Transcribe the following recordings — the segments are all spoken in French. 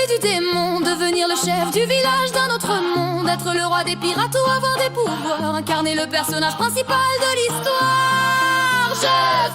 fruit du démon, devenir le chef du village d'un autre monde, être le roi des pirates ou avoir des pouvoirs, incarner le personnage principal de l'histoire. Je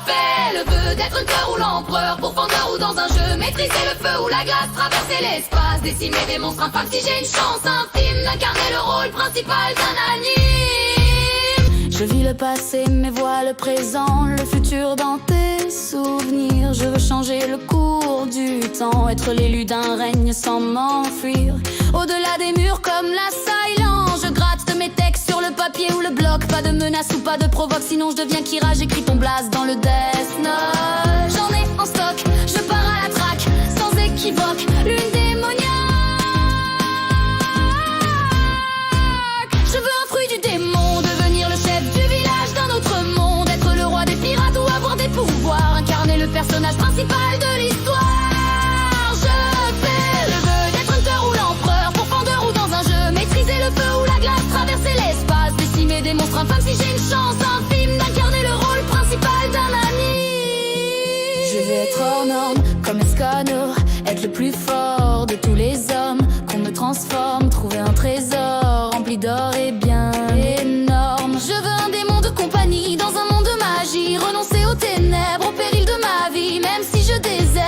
fais le vœu d'être un cœur ou l'empereur, pourfendeur ou dans un jeu, maîtriser le feu ou la glace, traverser l'espace, décimer des monstres infâmes si j'ai une chance infime d'incarner le rôle principal d'un anime. Je vis le passé mais vois le présent, le futur dans tes souvenirs. Je veux changer le cours du temps, être l'élu d'un règne sans m'enfuir. Au-delà des murs comme la silence, je gratte de mes textes sur le papier ou le bloc. Pas de menace ou pas de provoque, sinon je deviens Kira, j'écris ton blast dans le Death Note. J'en ai en stock, je pars à la traque, sans équivoque, lune démoniaque. Je veux un fruit du démon, devenir le chef du village d'un autre monde, être le roi des pirates ou avoir des pouvoirs, incarner le personnage principal de l'histoire. Je fais le vœu d'être hunter ou l'empereur, pourfendeur ou dans un jeu, maîtriser le feu ou la glace, traverser l'espace, décimer des monstres infâmes si j'ai une chance infime d'incarner le rôle principal d'un ami. Je veux être hors norme comme Escanor, être le plus fort de tous les hommes, qu'on me transforme, trouver un trésor